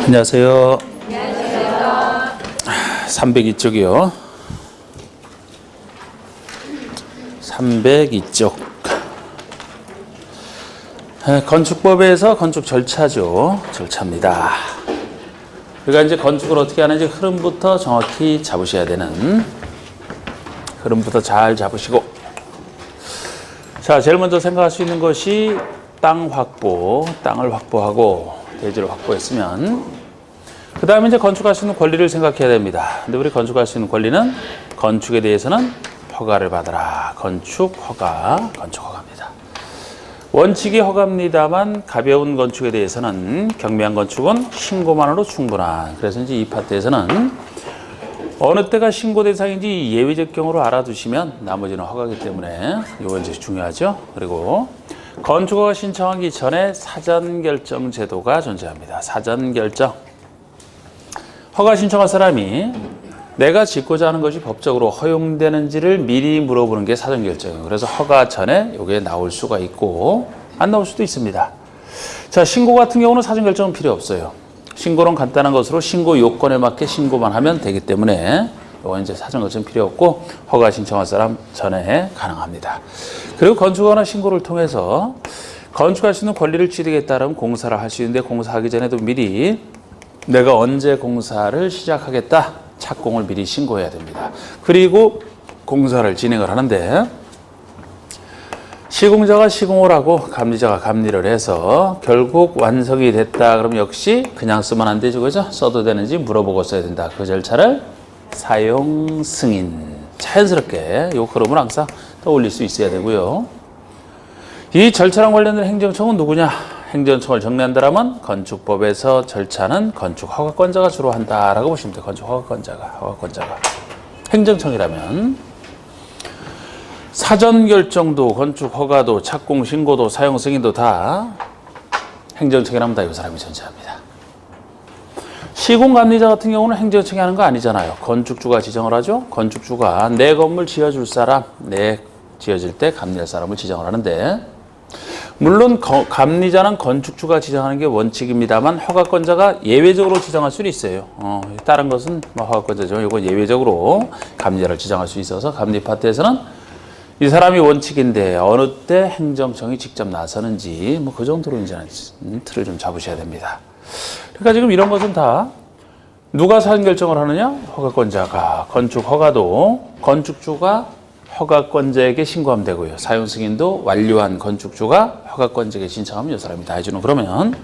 안녕하세요. 302쪽이요. 302쪽. 건축법에서 건축 절차죠. 절차입니다. 그러니까 이제 건축을 어떻게 하는지 흐름부터 정확히 잡으셔야 되는, 흐름부터 잘 잡으시고, 자, 제일 먼저 생각할 수 있는 것이 땅 확보, 땅을 확보하고 대지를 확보했으면 그 다음에 이제 건축할 수 있는 권리를 생각해야 됩니다. 근데 우리 건축할 수 있는 권리는 건축에 대해서는 허가를 받아라. 건축 허가입니다. 원칙이 허가입니다만 가벼운 건축에 대해서는, 경미한 건축은 신고만으로 충분한. 그래서 이제 이 파트에서는 어느 때가 신고 대상인지 예외적 경우로 알아두시면 나머지는 허가이기 때문에 이거 이제 중요하죠. 그리고 건축허가 신청하기 전에 사전결정 제도가 존재합니다. 사전결정. 허가 신청할 사람이 내가 짓고자 하는 것이 법적으로 허용되는지를 미리 물어보는 게 사전결정이에요. 그래서 허가 전에 이게 나올 수가 있고 안 나올 수도 있습니다. 자, 신고 같은 경우는 사전결정은 필요 없어요. 신고는 간단한 것으로 신고 요건에 맞게 신고만 하면 되기 때문에 이건 이제 사전결정 필요 없고 허가 신청할 사람 전에 가능합니다. 그리고 건축허가나 신고를 통해서 건축할 수 있는 권리를 취득했다면 공사를 할 수 있는데, 공사하기 전에도 미리 내가 언제 공사를 시작하겠다, 착공을 미리 신고해야 됩니다. 그리고 공사를 진행을 하는데 시공자가 시공을 하고 감리자가 감리를 해서 결국 완성이 됐다 그러면 역시 그냥 쓰면 안 되죠, 그죠? 써도 되는지 물어보고 써야 된다. 그 절차를 사용 승인. 자연스럽게 이 흐름을 항상 떠올릴 수 있어야 되고요. 이 절차랑 관련된 행정청은 누구냐? 행정청을 정리한다면 건축법에서 절차는 건축허가권자가 주로 한다라고 보시면 돼요. 건축허가권자가. 행정청이라면 사전결정도, 건축허가도, 착공신고도, 사용승인도 다 행정청이라면 다 이 사람이 존재합니다. 시공감리자 같은 경우는 행정청이 하는 거 아니잖아요. 건축주가 지정을 하죠. 건축주가 내 건물 지어줄 사람, 내 지어질 때 감리할 사람을 지정을 하는데, 물론 감리자는 건축주가 지정하는 게 원칙입니다만 허가권자가 예외적으로 지정할 수는 있어요. 다른 것은 뭐 허가권자죠. 이거 예외적으로 감리자를 지정할 수 있어서 감리 파트에서는 이 사람이 원칙인데 어느 때 행정청이 직접 나서는지 뭐 그 정도로 이제 틀을 좀 잡으셔야 됩니다. 그러니까 지금 이런 것은 다 누가 사전결정을 하느냐? 허가권자가. 건축허가도 건축주가 허가권자에게 신고하면 되고요. 사용승인도 완료한 건축주가 허가권자에게 신청하면 이 사람이 다 해주는. 그러면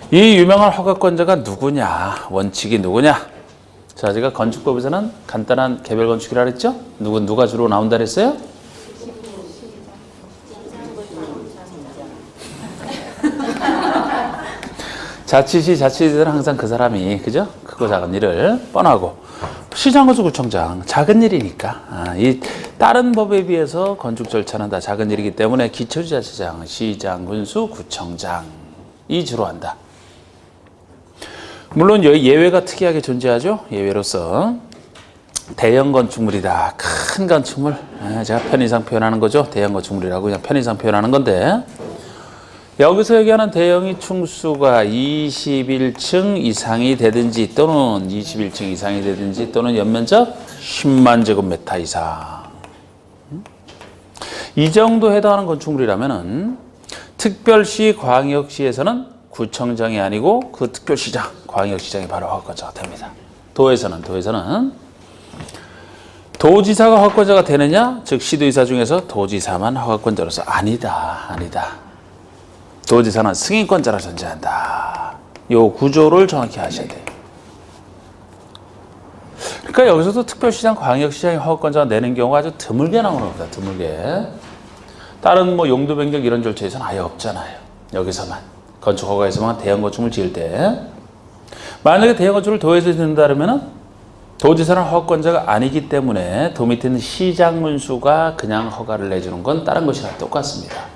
이 유명한 허가권자가 누구냐? 원칙이 누구냐? 자, 제가 건축법에서는 간단한 개별 건축이라 그랬죠? 누가 주로 나온다 그랬어요? 자치시들은 항상 그 사람이, 그죠? 크고 작은 일을 뻔하고, 시장군수구청장 작은 일이니까. 이 다른 법에 비해서 건축 절차는 다 작은 일이기 때문에 기초지자체장, 시장군수, 구청장이 주로 한다. 물론 예외가 특이하게 존재하죠. 예외로서 대형 건축물이다. 큰 건축물. 제가 편의상 표현하는 거죠. 대형 건축물이라고 그냥 편의상 표현하는 건데, 여기서 얘기하는 대형이 층수가 21층 이상이 되든지 또는 21층 이상이 되든지 또는 연면적 10만 제곱미터 이상. 이 정도 해당하는 건축물이라면은 특별시, 광역시에서는 구청장이 아니고 그 특별시장, 광역시장이 바로 허가권자가 됩니다. 도에서는 도지사가 허가권자가 되느냐? 즉 시도의사 중에서 도지사만 허가권자로서 아니다. 도지사는 승인권자라 존재한다. 이 구조를 정확히 아셔야 돼요. 그러니까 여기서도 특별시장, 광역시장의 허가권자가 내는 경우가 아주 드물게 나오는 겁니다. 드물게. 다른 뭐 용도 변경 이런 절차에서는 아예 없잖아요. 여기서만. 건축허가에서만 대형 건축물 지을 때. 만약에 대형 건축을 도에서 짓는다 그러면은 도지사는 허가권자가 아니기 때문에 도 밑에 있는 시장군수가 그냥 허가를 내주는 건 다른 것이랑 똑같습니다.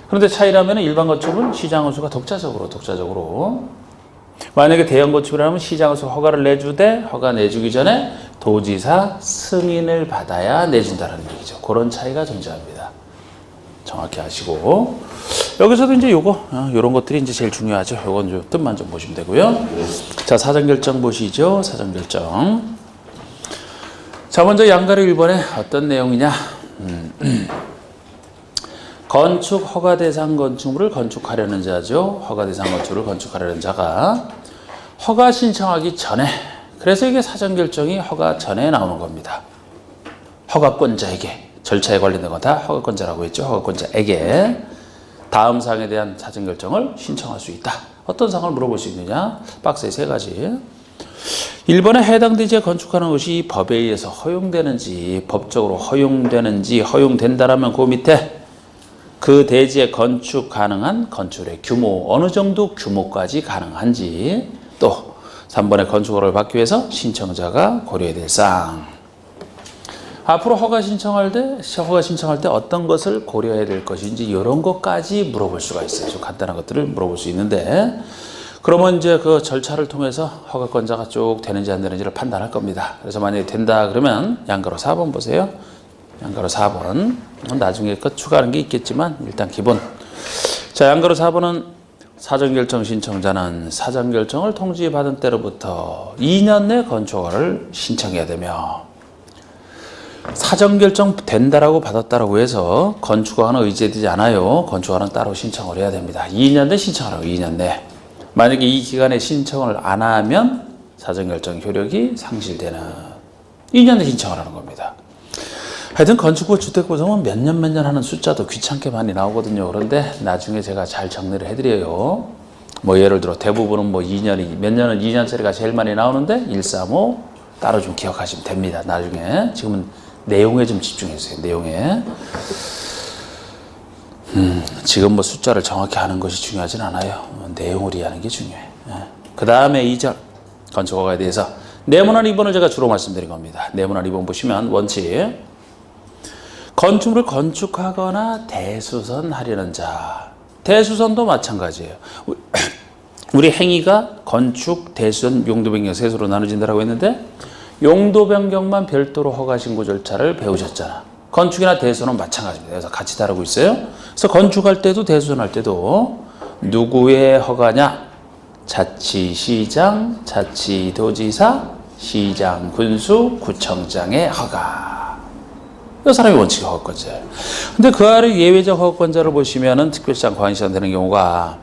그런데 차이라면 일반 건축은 시장군수가 독자적으로 만약에 대형 건축이라면 시장군수 허가를 내주되 허가 내주기 전에 도지사 승인을 받아야 내준다는 얘기죠. 그런 차이가 존재합니다. 정확히 아시고 여기서도 이제 요런 것들이 이제 제일 중요하죠. 요건 좀 뜻만 좀 보시면 되고요. 자, 사전결정 보시죠. 사전결정. 자, 먼저 양가로 1번에 어떤 내용이냐. 건축 허가 대상 건축물을 건축하려는 자죠. 허가 대상 건축물을 건축하려는 자가 허가 신청하기 전에, 그래서 이게 사전결정이 허가 전에 나오는 겁니다. 허가권자에게, 절차에 관련된 건 다 허가권자라고 했죠. 허가권자에게 다음 사항에 대한 사전결정을 신청할 수 있다. 어떤 사항을 물어볼 수 있느냐? 박스에 3가지. 1번에 해당 대지에 건축하는 것이 법에 의해서 허용되는지, 법적으로 허용되는지, 허용된다라면 그 밑에 그 대지에 건축 가능한 건축의 규모, 어느 정도 규모까지 가능한지, 또 3번에 건축허가를 받기 위해서 신청자가 고려해야 될 사항. 앞으로 허가 신청할 때 어떤 것을 고려해야 될 것인지 이런 것까지 물어볼 수가 있어요. 좀 간단한 것들을 물어볼 수 있는데, 그러면 이제 그 절차를 통해서 허가권자가 쭉 되는지 안 되는지를 판단할 겁니다. 그래서 만약에 된다 그러면 양가로 4번 보세요. 양가로 4번. 나중에 그 추가하는 게 있겠지만 일단 기본. 자, 양가로 4번은 사전결정 신청자는 사전결정을 통지받은 때로부터 2년 내 건축허가를 신청해야 되며, 사전결정 된다라고 받았다라고 해서 건축허가는 의제되지 않아요. 건축허가는 따로 신청을 해야 됩니다. 2년 내 신청하라고, 2년 내. 만약에 이 기간에 신청을 안 하면 사전결정 효력이 상실되는, 2년 내 신청을 하는 겁니다. 하여튼 건축부 주택구성은 몇 년 하는 숫자도 귀찮게 많이 나오거든요. 그런데 나중에 제가 잘 정리를 해드려요. 뭐 예를 들어 대부분은 뭐 2년이, 몇 년은 2년짜리가 제일 많이 나오는데 1, 3, 5 따로 좀 기억하시면 됩니다. 나중에. 지금은 내용에 좀 집중해주세요. 내용에. 지금 뭐 숫자를 정확히 하는 것이 중요하진 않아요. 내용을 이해하는 게 중요해. 그 다음에 2절 건축허가에 대해서 네모난 2번을 제가 주로 말씀드린 겁니다. 네모난 2번 보시면 원칙, 건축물을 건축하거나 대수선하려는 자. 대수선도 마찬가지예요. 우리 행위가 건축, 대수선, 용도 변경 3수로 나눠진다고 했는데, 용도 변경만 별도로 허가 신고 절차를 배우셨잖아. 건축이나 대수선은 마찬가지입니다. 그래서 같이 다루고 있어요. 그래서 건축할 때도 대수선할 때도 누구의 허가냐? 자치시장, 자치도지사, 시장, 군수, 구청장의 허가. 이 사람이 원칙 허가권자예요. 근데 그 아래 예외적 허가권자를 보시면은 특별시장, 광역시장 되는 경우가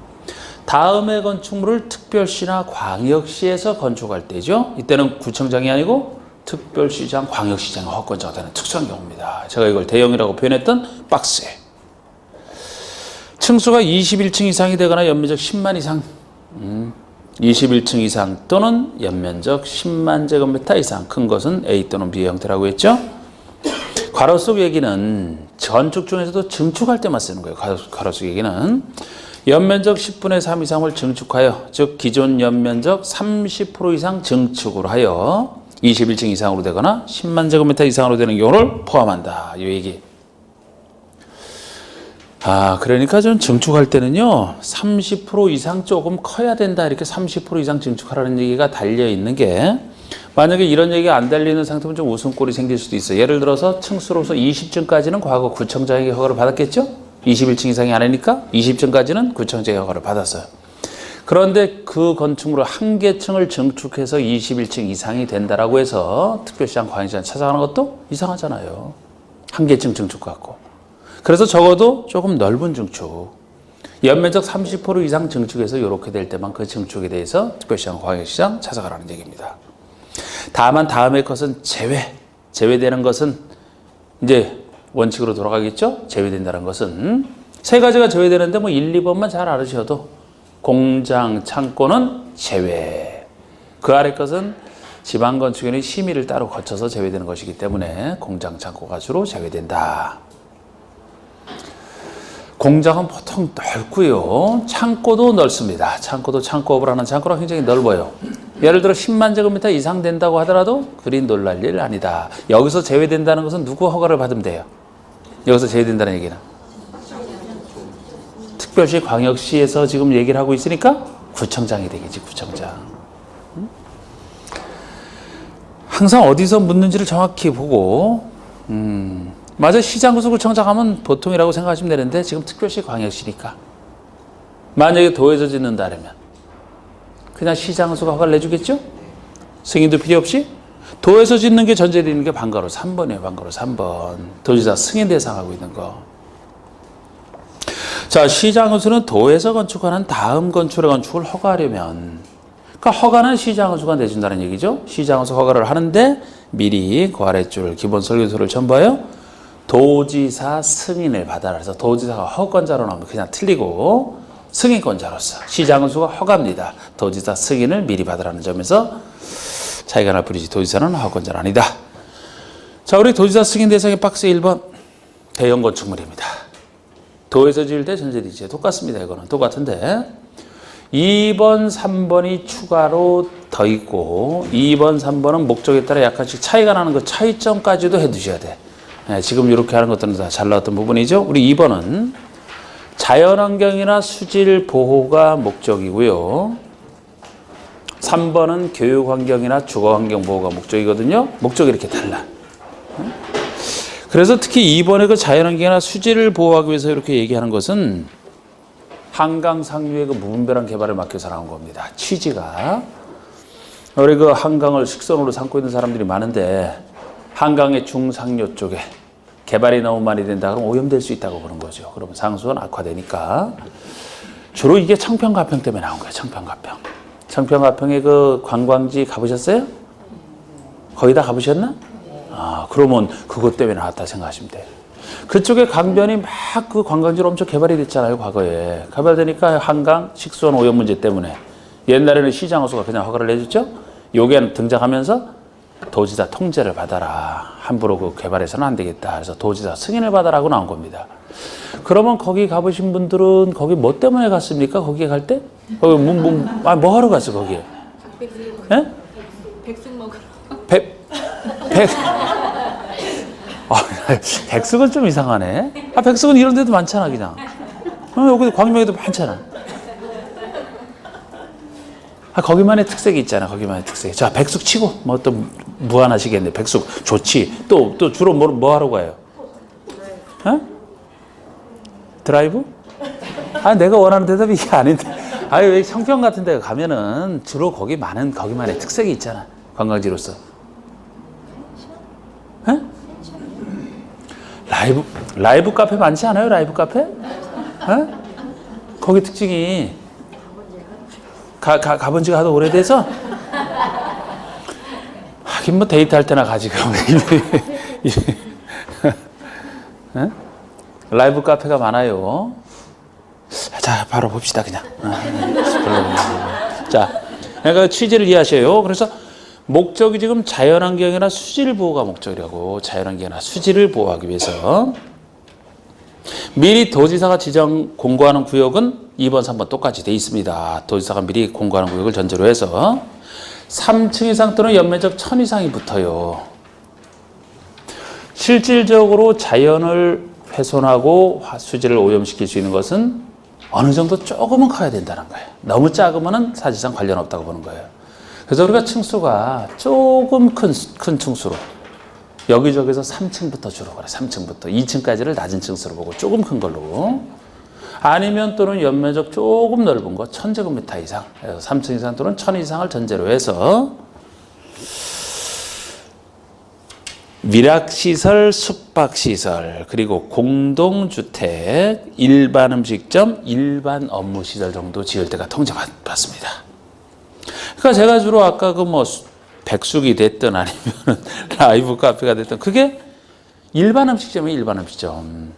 다음의 건축물을 특별시나 광역시에서 건축할 때죠. 이때는 구청장이 아니고 특별시장, 광역시장 허가권자가 되는 특수한 경우입니다. 제가 이걸 대형이라고 표현했던 박스에. 층수가 21층 이상이 되거나 연면적 10만 이상, 21층 이상 또는 연면적 10만 제곱미터 이상, 큰 것은 A 또는 B 형태라고 했죠. 괄호 속 얘기는 건축 중에서도 증축할 때만 쓰는 거예요. 괄호 속 얘기는 연면적 10분의 3 이상을 증축하여, 즉 기존 연면적 30% 이상 증축으로 하여 21층 이상으로 되거나 10만 제곱미터 이상으로 되는 경우를 포함한다. 이 얘기. 그러니까 좀 증축할 때는요, 30% 이상 조금 커야 된다. 이렇게 30% 이상 증축하라는 얘기가 달려 있는 게, 만약에 이런 얘기가 안 달리는 상태면 좀 웃음꼴이 생길 수도 있어요. 예를 들어서 층수로서 20층까지는 과거 구청장에게 허가를 받았겠죠? 21층 이상이 아니니까 20층까지는 구청장의 허가를 받았어요. 그런데 그 건축물을 한 개층을 증축해서 21층 이상이 된다라고 해서 특별시장, 광역시장 찾아가는 것도 이상하잖아요. 한 개층 증축 갖고. 그래서 적어도 조금 넓은 증축, 연면적 30% 이상 증축해서 이렇게 될 때만 그 증축에 대해서 특별시장, 광역시장 찾아가라는 얘기입니다. 다만 다음의 것은 제외되는 것은 이제 원칙으로 돌아가겠죠? 제외된다는 것은 3가지가 제외되는데 뭐 1, 2번만 잘 알으셔도, 공장, 창고는 제외. 그 아래 것은 지방건축위원회 심의를 따로 거쳐서 제외되는 것이기 때문에 공장, 창고가 주로 제외된다. 공장은 보통 넓고요. 창고도 넓습니다. 창고도 창고업을 하는 창고가 굉장히 넓어요. 예를 들어 10만 제곱미터 이상 된다고 하더라도 그리 놀랄 일 아니다. 여기서 제외된다는 것은 누구 허가를 받으면 돼요? 여기서 제외된다는 얘기는 특별시, 광역시에서 지금 얘기를 하고 있으니까 구청장이 되겠지, 구청장. 항상 어디서 묻는지를 정확히 보고, 맞아, 시장, 구수, 구청장 하면 보통이라고 생각하시면 되는데 지금 특별시, 광역시니까 만약에 도에서 짓는다면 그냥 시장수가 허가를 내주겠죠? 승인도 필요 없이? 도에서 짓는 게 전제되어 있는 게 방가로 3번이에요. 방가로 3번. 도지사 승인 대상하고 있는 거. 자, 시장수는 도에서 건축하는 다음 건축의 건축을 허가하려면, 그러니까 허가는 시장수가 내준다는 얘기죠. 시장수 허가를 하는데 미리 그 아래줄 기본 설계서를 첨부하여 도지사 승인을 받아라. 그래서 도지사가 허권자로 나오면 그냥 틀리고 승인권자로서 시장수가 허가입니다. 도지사 승인을 미리 받으라는 점에서 차이가 날 뿐이지 도지사는 허권자는 아니다. 자, 우리 도지사 승인 대상의 박스 1번 대형 건축물입니다. 도에서 지을 때 전제되지 똑같습니다. 이거는 똑같은데 2번, 3번이 추가로 더 있고 2번, 3번은 목적에 따라 약간씩 차이가 나는 그 차이점까지도 해두셔야 돼. 네, 지금 이렇게 하는 것들은 다 잘 나왔던 부분이죠. 우리 2번은 자연환경이나 수질 보호가 목적이고요. 3번은 교육환경이나 주거환경 보호가 목적이거든요. 목적이 이렇게 달라. 그래서 특히 2번의 그 자연환경이나 수질을 보호하기 위해서 이렇게 얘기하는 것은 한강 상류의 그 무분별한 개발을 막혀서 나온 겁니다. 취지가 우리 그 한강을 식선으로 삼고 있는 사람들이 많은데 한강의 중상류 쪽에 개발이 너무 많이 된다 그러면 오염될 수 있다고 보는 거죠. 그러면 상수는 악화되니까 주로 이게 청평가평 때문에 나온 거예요. 청평가평. 청평가평의 그 관광지 가보셨어요? 거의 다 가보셨나? 아, 그러면 그것 때문에 나왔다 생각하시면 돼요. 그쪽에 강변이 막 그 관광지로 엄청 개발이 됐잖아요, 과거에. 개발되니까 한강 식수원 오염 문제 때문에 옛날에는 시장호수가 그냥 허가를 내줬죠. 요게 등장하면서 도지사 통제를 받아라. 함부로 그 개발해서는 안 되겠다. 그래서 도지사 승인을 받아라고 나온 겁니다. 그러면 거기 가보신 분들은 거기 뭐 때문에 갔습니까? 거기에 갈 때? 거기 뭐 하러 갔어, 거기에? 예? 백숙 먹으러. 백숙은 좀 이상하네. 아, 백숙은 이런 데도 많잖아, 그냥. 여기도 광명에도 많잖아. 아, 거기만의 특색이 있잖아, 거기만의 특색이. 자, 백숙 치고, 뭐 또 무한하시겠네. 백숙 좋지. 또 주로 뭐 하러 가요? 어? 드라이브? 아, 내가 원하는 대답이 이게 아닌데. 아유, 왜 청평 같은 데 가면은 주로 거기만의 특색이 있잖아, 관광지로서. 에? 라이브 카페 많지 않아요? 라이브 카페? 에? 거기 특징이 가본 지가 하도 오래돼서 하긴 뭐 데이트할 때나 가지 그럼. 라이브 카페가 많아요. 자, 바로 봅시다 그냥. 자, 그러니까 취지를 이해하셔요. 그래서 목적이 지금 자연환경이나 수질 보호가 목적이라고. 자연환경이나 수질을 보호하기 위해서 미리 도지사가 공고하는 구역은 2번, 3번 똑같이 돼 있습니다. 도지사가 미리 공고하는 구역을 전제로 해서 3층 이상 또는 연면적 1000 이상이 붙어요. 실질적으로 자연을 훼손하고 수질을 오염시킬 수 있는 것은 어느 정도 조금은 커야 된다는 거예요. 너무 작으면 사실상 관련 없다고 보는 거예요. 그래서 우리가 층수가 조금 큰 층수로 여기저기서 3층부터 주로 그래. 3층부터 2층까지를 낮은 층수로 보고 조금 큰 걸로, 아니면 또는 연면적 조금 넓은 거 1000제곱미터 이상, 그래서 3층 이상 또는 1000 이상을 전제로 해서 밀학시설, 숙박시설, 그리고 공동주택, 일반 음식점, 일반 업무시설 정도 지을 때가 통제받습니다. 그러니까 제가 주로 아까 그 뭐 백숙이 됐든 아니면 라이브 카페가 됐든 그게 일반 음식점이에요. 일반 음식점.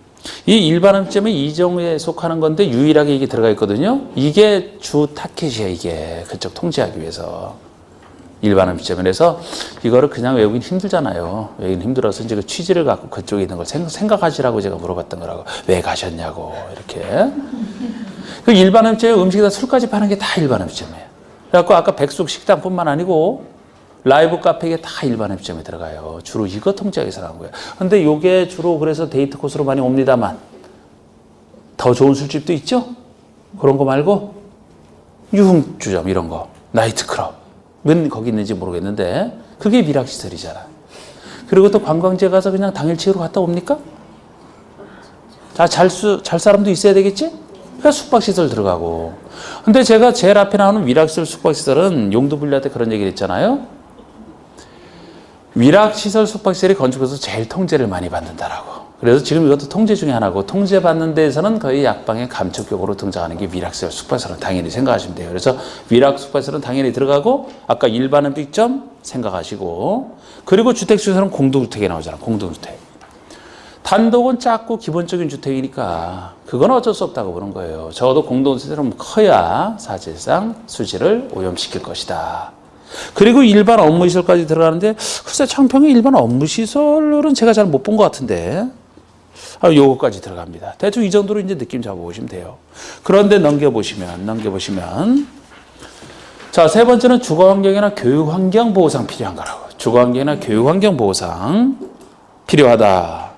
이 일반 음식점이 이 종에 속하는 건데 유일하게 이게 들어가 있거든요. 이게 주 타켓이에요. 이게 그쪽 통제하기 위해서. 일반 음식점에서 이거를 그냥 외우긴 힘들잖아요. 외우긴 힘들어서 이제 그 취지를 갖고 그쪽에 있는 걸 생각하시라고 제가 물어봤던 거라고. 왜 가셨냐고 이렇게. 그 일반 음식점에 음식에다 술까지 파는 게 다 일반 음식점이에요. 그래갖고 아까 백숙 식당뿐만 아니고 라이브 카페에 다 일반 음식점에 들어가요. 주로 이거 통제하기 위해서 나온 거예요. 근데 이게 주로 그래서 데이트 코스로 많이 옵니다만 더 좋은 술집도 있죠. 그런 거 말고 유흥주점 이런 거, 나이트클럽은 거기 있는지 모르겠는데 그게 밀학시설이잖아. 그리고 또 관광지에 가서 그냥 당일치기로 갔다 옵니까? 잘 사람도 있어야 되겠지? 그러니까 숙박시설 들어가고. 근데 제가 제일 앞에 나오는 위락시설 숙박시설은 용도 분리할 때 그런 얘기를 했잖아요. 위락시설 숙박시설이 건축에서 제일 통제를 많이 받는다라고. 그래서 지금 이것도 통제 중에 하나고, 통제받는 데에서는 거의 약방의 감축격으로 등장하는 게 위락시설 숙박시설은 당연히 생각하시면 돼요. 그래서 위락 숙박시설은 당연히 들어가고, 아까 일반은 빅점 생각하시고, 그리고 주택시설은 공동주택에 나오잖아. 공동주택. 단독은 작고 기본적인 주택이니까 그건 어쩔 수 없다고 보는 거예요. 적어도 공동주택은 커야 사실상 수질을 오염시킬 것이다. 그리고 일반 업무시설까지 들어가는데, 글쎄 창평의 일반 업무시설은 제가 잘 못 본 것 같은데, 요거까지 들어갑니다. 대충 이 정도로 이제 느낌 잡아보시면 돼요. 그런데 넘겨보시면 자, 세 번째는 주거환경이나 교육환경 보호상 필요한 거라고. 주거환경이나 교육환경 보호상 필요하다.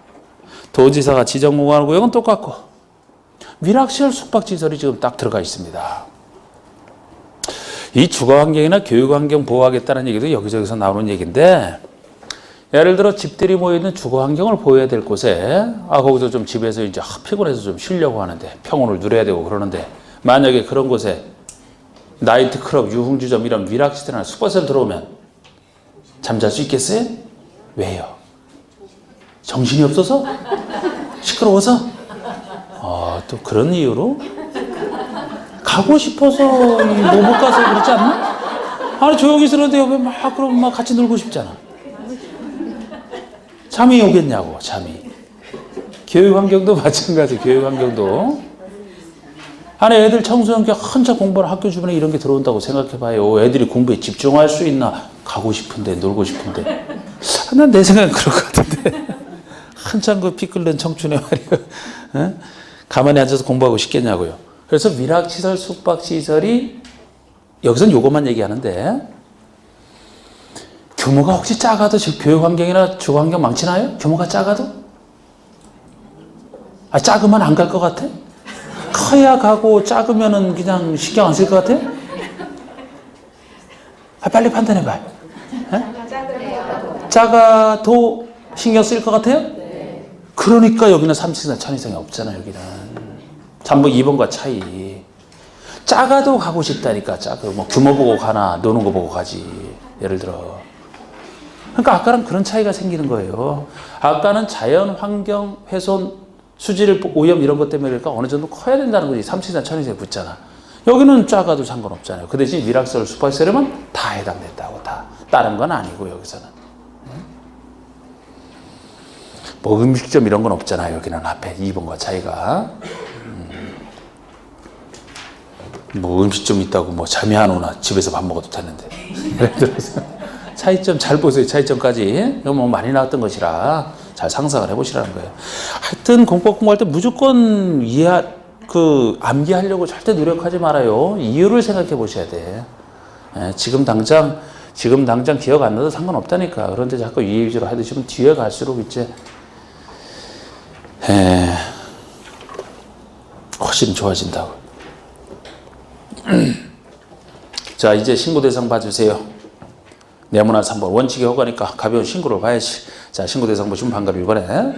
도지사가 지정공간 구역은 똑같고, 위락시설 숙박시설이 지금 딱 들어가 있습니다. 이 주거환경이나 교육환경 보호하겠다는 얘기도 여기저기서 나오는 얘기인데, 예를 들어 집들이 모여있는 주거환경을 보호해야 될 곳에, 거기서 좀 집에서 이제 피곤해서 좀 쉬려고 하는데, 평온을 누려야 되고 그러는데, 만약에 그런 곳에 나이트클럽, 유흥주점 이런 위락시설이나 숙박시설 들어오면 잠잘 수 있겠어요? 왜요? 정신이 없어서? 시끄러워서? 또 그런 이유로? 가고 싶어서 못 가서 그렇지 않나? 아니, 조용히 있었는데 옆에 그럼 같이 놀고 싶잖아. 잠이 오겠냐고, 잠이. 교육환경도 마찬가지, 교육환경도. 아니, 애들 청소년 혼자 공부하는 학교 주변에 이런 게 들어온다고 생각해봐요. 애들이 공부에 집중할 수 있나? 가고 싶은데, 놀고 싶은데. 난 내 생각엔 그럴 것 같은데. 한참 피 끓는 청춘에 말이에요. 가만히 앉아서 공부하고 싶겠냐고요. 그래서 위락시설, 숙박시설이, 여기서는 요것만 얘기하는데, 규모가 혹시 작아도 교육환경이나 주거환경 망치나요? 규모가 작아도? 작으면 안 갈 것 같아? 커야 가고 작으면은 그냥 신경 안 쓸 것 같아? 빨리 판단해봐. 작아도 신경 쓸 것 같아요? 그러니까 여기는 3층이나 1000 이상이 없잖아요, 여기는. 3번, 2번과 차이. 작아도 가고 싶다니까, 규모 보고 가나, 노는 거 보고 가지. 예를 들어. 그러니까 아까랑 그런 차이가 생기는 거예요. 아까는 자연, 환경, 훼손, 수질, 오염 이런 것 때문에 그러니까 어느 정도 커야 된다는 거지. 3층이나 1000 이상이 붙잖아. 여기는 작아도 상관없잖아요. 그 대신 위락시설, 숙박시설이면 다 해당된다고, 다. 다른 건 아니고, 여기서는. 음식점 이런 건 없잖아요. 여기는 앞에 2번과 차이가. 음식점 있다고 잠이 안 오나 집에서 밥 먹어도 되는데. 차이점 잘 보세요. 차이점까지. 이거 많이 나왔던 것이라 잘 상상을 해보시라는 거예요. 하여튼 공법 공부할 때 무조건 암기하려고 절대 노력하지 말아요. 이유를 생각해 보셔야 돼. 지금 당장 기억 안 나도 상관없다니까. 그런데 자꾸 이해 위주로 해두시면 뒤에 갈수록 이제 훨씬 좋아진다고. 자, 이제 신고 대상 봐주세요. 네모난 3번. 원칙이 허가니까 가벼운 신고를 봐야지. 자, 신고 대상 보시면 방금 이번에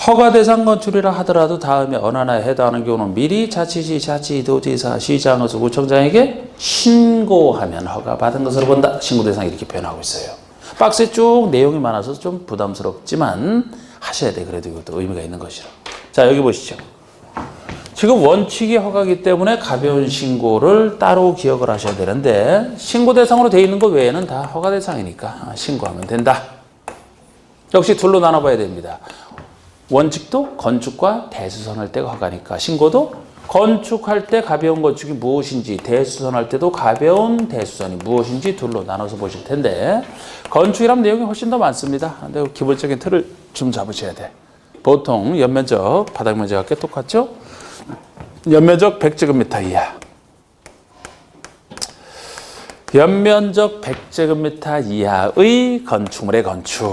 허가 대상 건축이라 하더라도 다음에 어느 하나에 해당하는 경우는 미리 자치시, 자치도지사, 시장에서 구청장에게 신고하면 허가받은 것으로 본다. 신고 대상 이렇게 표현하고 있어요. 박스에 쭉 내용이 많아서 좀 부담스럽지만 하셔야 돼. 그래도 이것도 의미가 있는 것이라. 자, 여기 보시죠. 지금 원칙이 허가이기 때문에 가벼운 신고를 따로 기억을 하셔야 되는데, 신고 대상으로 되어 있는 것 외에는 다 허가 대상이니까 신고하면 된다. 역시 둘로 나눠봐야 됩니다. 원칙도 건축과 대수선할 때가 허가니까 신고도 건축할 때 가벼운 건축이 무엇인지, 대수선할 때도 가벼운 대수선이 무엇인지 둘로 나눠서 보실 텐데, 건축이라면 내용이 훨씬 더 많습니다. 근데 기본적인 틀을 좀 잡으셔야 돼. 보통 연면적, 바닥 면적과 꽤 똑같죠? 연면적 100제곱미터 이하. 연면적 100제곱미터 이하의 건축물의 건축.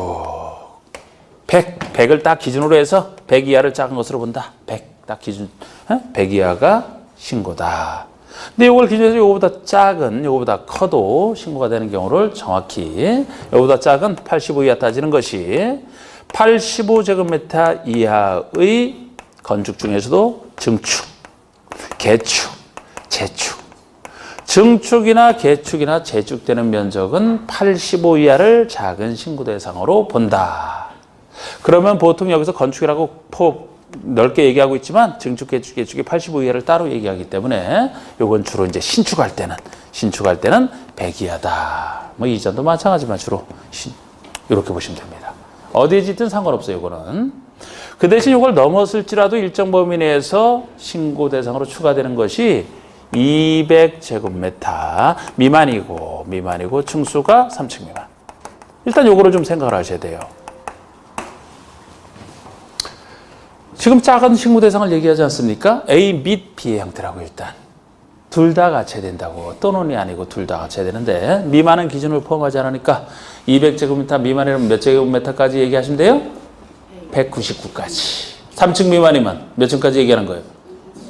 100을 딱 기준으로 해서 100 이하를 작은 것으로 본다. 100 딱 기준. 100 이하가 신고다. 근데 이걸 기준해서 이거보다 작은, 이거보다 커도 신고가 되는 경우를 정확히, 이거보다 작은 85 이하 따지는 것이 85제곱미터 이하의 건축 중에서도 증축. 개축, 재축. 증축이나 개축이나 재축되는 면적은 85 이하를 작은 신고 대상으로 본다. 그러면 보통 여기서 건축이라고 넓게 얘기하고 있지만 증축, 개축, 개축이 85 이하를 따로 얘기하기 때문에 요건 주로 이제 신축할 때는 100 이하다. 뭐 이전도 마찬가지만 주로 이렇게 보시면 됩니다. 어디에 짓든 상관없어요, 이거는. 그 대신 이걸 넘었을지라도 일정 범위 내에서 신고 대상으로 추가되는 것이 200제곱미터 미만이고 층수가 3층 미만. 일단 요거를 좀 생각을 하셔야 돼요. 지금 작은 신고 대상을 얘기하지 않습니까? A 및 B의 형태라고 일단. 둘 다 갖춰야 된다고. 또는이 아니고 둘 다 갖춰야 되는데 미만은 기준을 포함하지 않으니까 200제곱미터 미만이면 몇 제곱미터까지 얘기하시면 돼요? 199까지. 3층 미만이면 몇 층까지 얘기하는 거예요?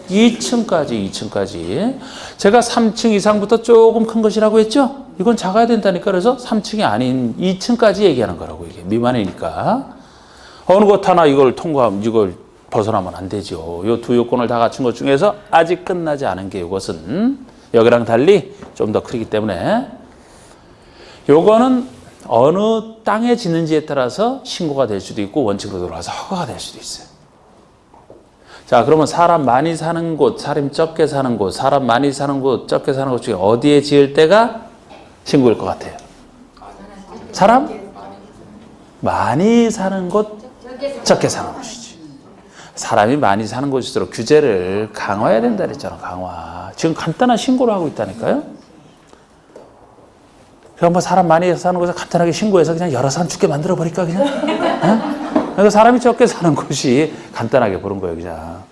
2층까지. 제가 3층 이상부터 조금 큰 것이라고 했죠? 이건 작아야 된다니까. 그래서 3층이 아닌 2층까지 얘기하는 거라고. 이게 미만이니까. 어느 것 하나 이걸 벗어나면 안 되죠. 이 두 요건을 다 갖춘 것 중에서 아직 끝나지 않은 게 이것은 여기랑 달리 좀 더 크기 때문에 요거는 어느 땅에 짓는지에 따라서 신고가 될 수도 있고 원칙으로 들어가서 허가가 될 수도 있어요. 자, 그러면 사람 많이 사는 곳, 사람 적게 사는 곳, 사람 많이 사는 곳, 적게 사는 곳 중에 어디에 지을 때가 신고일 것 같아요? 사람 많이 사는 곳, 적게 사는 곳이지. 사람이 많이 사는 곳일수록 규제를 강화해야 된다 그랬잖아, 강화. 지금 간단한 신고를 하고 있다니까요. 그럼 뭐 사람 많이 사는 곳에 간단하게 신고해서 그냥 여러 사람 죽게 만들어 버릴까 그냥? 그러니까 사람이 적게 사는 곳이 간단하게 보는 거예요, 그냥.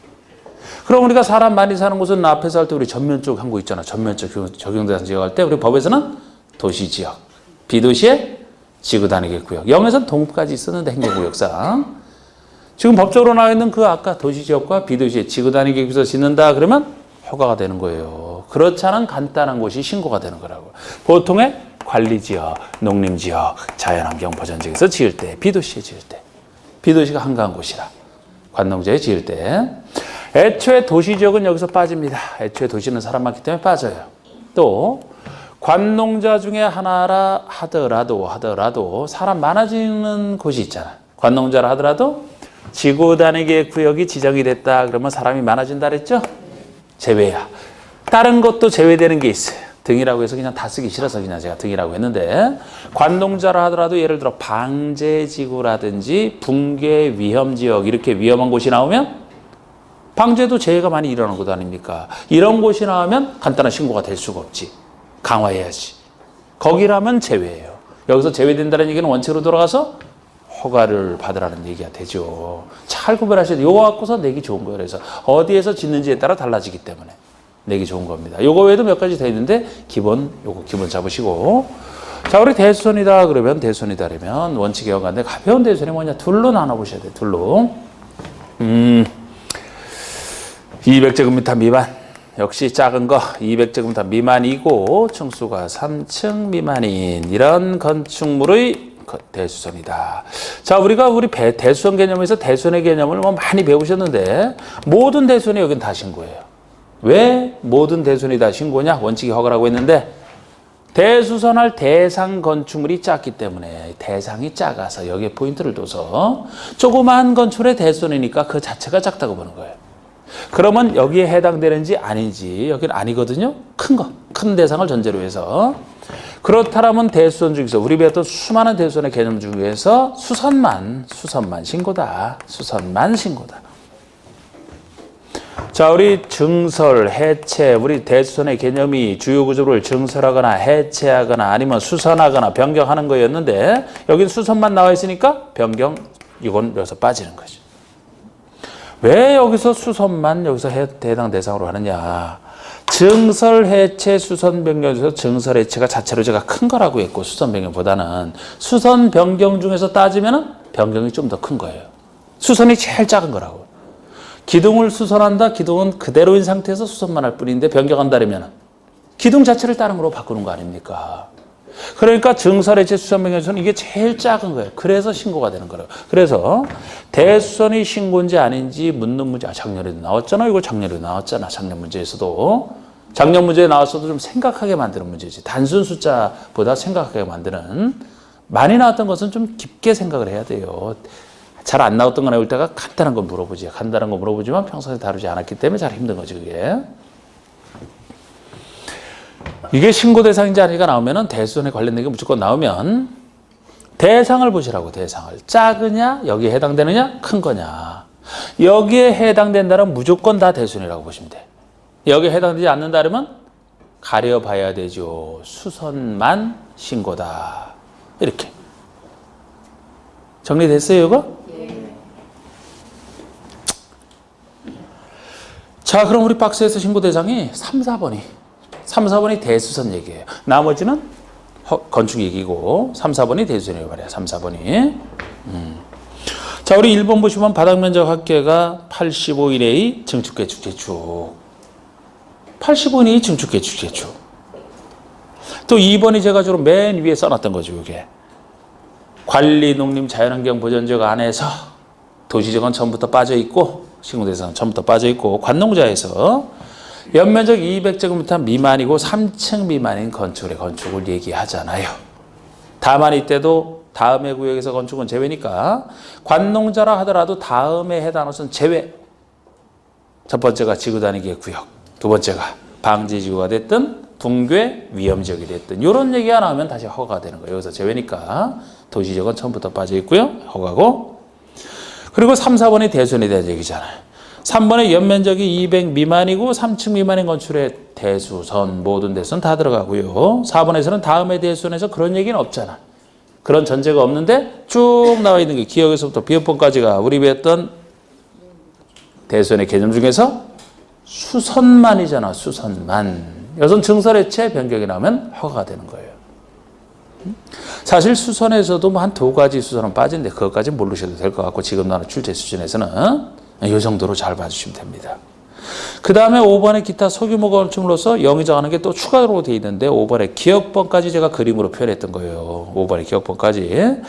그럼 우리가 사람 많이 사는 곳은 앞에서 할 때 우리 전면적 한 거 있잖아. 전면적 적용대상 지역 할 때 우리 법에서는 도시지역, 비도시의 지구단위계 구역. 0에서는 동까지 있었는데 행정구역상. 지금 법적으로 나와 있는 그 아까 도시지역과 비도시의 지구단위계 구역에서 짓는다 그러면 허가가 되는 거예요. 그렇지 않은 간단한 곳이 신고가 되는 거라고. 보통의 관리지역, 농림지역, 자연환경 보전지역에서 지을 때, 비도시에 지을 때. 비도시가 한가한 곳이라. 관농지에 지을 때. 애초에 도시지역은 여기서 빠집니다. 애초에 도시는 사람 많기 때문에 빠져요. 또 관농자 중에 하나라 하더라도 사람 많아지는 곳이 있잖아. 관농자라 하더라도 지구 단위계 구역이 지정이 됐다 그러면 사람이 많아진다 그랬죠? 제외야. 다른 것도 제외되는 게 있어요. 등이라고 해서 그냥 다 쓰기 싫어서 그냥 제가 등이라고 했는데 관농자라 하더라도 예를 들어 방제지구라든지 붕괴 위험지역 이렇게 위험한 곳이 나오면 방제도 재해가 많이 일어나는 곳 아닙니까? 이런 곳이 나오면 간단한 신고가 될 수가 없지. 강화해야지. 거기라면 제외예요. 여기서 제외된다는 얘기는 원칙으로 돌아가서 허가를 받으라는 얘기가 되죠. 잘 구별하셔야 돼요. 요거 갖고서 내기 좋은 거예요. 그래서 어디에서 짓는지에 따라 달라지기 때문에 내기 좋은 겁니다. 요거 외에도 몇 가지 더 있는데 요거 기본 잡으시고. 자, 우리 대수선이다 그러면 대수선이다 그러면 원칙에 어간데 가벼운 대수선이 뭐냐? 둘로 나눠보셔야 돼요. 둘로. 200제곱미터 미만. 역시 작은 거 200제곱미터 미만이고 층수가 3층 미만인 이런 건축물의 대수선이다. 자, 우리가 대수선 개념에서 대수선의 개념을 뭐 많이 배우셨는데 모든 대수선이 여긴 다 신고예요. 왜 모든 대수선이 다 신고냐? 원칙이 허가라고 했는데 대수선할 대상 건축물이 작기 때문에 대상이 작아서 여기에 포인트를 둬서 조그마한 건축물의 대수선이니까 그 자체가 작다고 보는 거예요. 그러면 여기에 해당되는지 아닌지 여기는 아니거든요. 큰 대상을 전제로 해서. 그렇다면 대수선 중에서 우리 배웠던 수많은 대수선의 개념 중에서 수선만 신고다. 수선만 신고다. 자, 우리 증설, 해체, 우리 대수선의 개념이 주요 구조를 증설하거나 해체하거나 아니면 수선하거나 변경하는 거였는데 여긴 수선만 나와 있으니까 변경, 이건 여기서 빠지는 거죠. 왜 여기서 수선만 여기서 해당 대상으로 하느냐. 증설, 해체, 수선, 변경 중에서 증설, 해체가 자체로 제가 큰 거라고 했고 수선, 변경보다는 수선, 변경 중에서 따지면 변경이 좀 더 큰 거예요. 수선이 제일 작은 거라고. 기둥을 수선한다. 기둥은 그대로인 상태에서 수선만 할 뿐인데 변경한다 그러면 기둥 자체를 다른 거로 바꾸는 거 아닙니까? 그러니까 증설해체 수선명령에서는 이게 제일 작은 거예요. 그래서 신고가 되는 거예요. 그래서 대수선이 신고인지 아닌지 묻는 문제, 작년에도 나왔잖아. 이거 작년에도 나왔잖아. 작년 문제에서도. 작년 문제에 나왔어도 좀 생각하게 만드는 문제지. 단순 숫자보다 생각하게 만드는. 많이 나왔던 것은 좀 깊게 생각을 해야 돼요. 잘 안 나왔던 거 나올 때가 간단한 거 물어보지. 간단한 거 물어보지만 평소에 다루지 않았기 때문에 잘 힘든 거지, 그게. 이게 신고 대상인지 아닌지가 나오면은 대수선에 관련된 게 무조건 나오면 대상을 보시라고, 대상을. 작으냐, 여기에 해당되느냐, 큰 거냐. 여기에 해당된다면 무조건 다 대수선이라고 보시면 돼. 여기에 해당되지 않는다 그러면 가려봐야 되죠. 수선만 신고다. 이렇게. 정리됐어요, 이거? 네. 자, 그럼 우리 박스에서 신고 대상이 3, 4번이 대수선 얘기예요. 나머지는 건축 얘기고 3, 4번이 대수선이에요 말이야. 3, 4번이. 자, 우리 1번 보시면 바닥면적 합계가 85일의 증축개축 재축. 85일의 증축개축 재축. 또 2번이 제가 주로 맨 위에 써놨던 거죠. 이게 관리 농림 자연환경 보전지역 안에서 도시지역은 처음부터 빠져 있고 신고 대상은 처음부터 빠져 있고 관농자에서 연면적 200제곱미터 미만이고 3층 미만인 건축의 건축을 얘기하잖아요. 다만 이때도 다음의 구역에서 건축은 제외니까 관농자라 하더라도 다음에 해당하는 것은 제외. 첫 번째가 지구단위기의 구역, 두 번째가 방지지구가 됐든 붕괴 위험지역이 됐든 이런 얘기가 나오면 다시 허가가 되는 거예요. 여기서 제외니까 도시지역은 처음부터 빠져 있고요. 허가고. 그리고 3, 4번이 대수선에 대한 얘기잖아요. 3번에 연면적이 200 미만이고 3층 미만인 건축의 대수선, 모든 대수선 다 들어가고요. 4번에서는 다음의 대수선에서 그런 얘기는 없잖아. 그런 전제가 없는데 쭉 나와 있는 게 기역에서부터 비역번까지가 우리 배웠던 대수선의 개념 중에서 수선만이잖아. 수선만. 여기서는 증설해체 변경이 나오면 허가가 되는 거예요. 사실 수선에서도 뭐 한 두 가지 수선은 빠진데 그것까지 모르셔도 될 것 같고 지금 나오는 출제 수준에서는 이 정도로 잘 봐주시면 됩니다. 그 다음에 5번에 기타 소규모 건축물로서 영위 정하는 게 또 추가로 되어 있는데 5번에 기역번까지 제가 그림으로 표현했던 거예요. 5번에 기역번까지.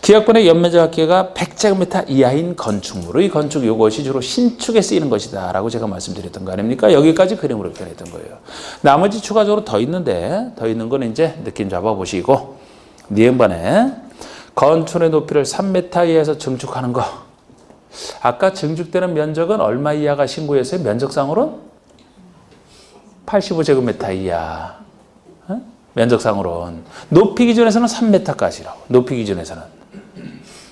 기역번의 연면적 합계가 100제곱미터 이하인 건축물. 이 건축 이것이 주로 신축에 쓰이는 것이다 라고 제가 말씀드렸던 거 아닙니까? 여기까지 그림으로 표현했던 거예요. 나머지 추가적으로 더 있는데 더 있는 거는 이제 느낌 잡아보시고 니은번에 건축의 높이를 3m 이하에서 증축하는 거. 아까 증축되는 면적은 얼마 이하가 신고했어요? 면적상으로는 85제곱미터 이하. 면적상으로는. 높이 기준에서는 3m까지라고. 높이 기준에서는.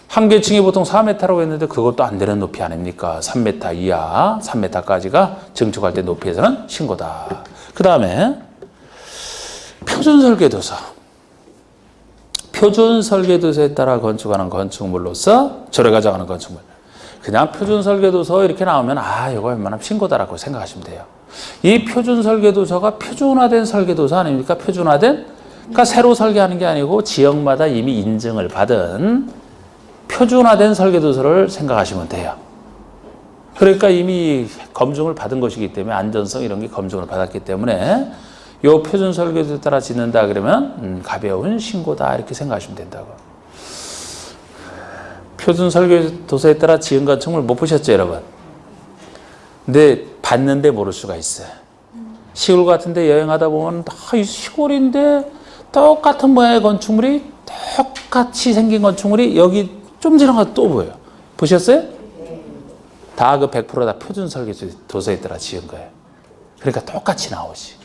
한계층이 보통 4m라고 했는데 그것도 안 되는 높이 아닙니까? 3m 이하, 3m까지가 증축할 때 높이에서는 신고다. 그 다음에 표준설계도서. 표준설계도서에 따라 건축하는 건축물로서 절에 가져가는 건축물. 그냥 표준설계도서 이렇게 나오면 이거 웬만하면 신고다라고 생각하시면 돼요. 이 표준설계도서가 표준화된 설계도서 아닙니까? 표준화된? 그러니까 새로 설계하는 게 아니고 지역마다 이미 인증을 받은 표준화된 설계도서를 생각하시면 돼요. 그러니까 이미 검증을 받은 것이기 때문에 안전성 이런 게 검증을 받았기 때문에 이 표준설계도서에 따라 짓는다 그러면 가벼운 신고다 이렇게 생각하시면 된다고. 표준설계도서에 따라 지은 건축물 못 보셨죠, 여러분? 근데 봤는데 모를 수가 있어요. 시골 같은 데 여행하다 보면 이 시골인데 똑같은 모양의 건축물이 똑같이 생긴 건축물이 여기 좀 지나가도 또 보여요. 보셨어요? 다 그 100% 다 표준설계도서에 따라 지은 거예요. 그러니까 똑같이 나오지.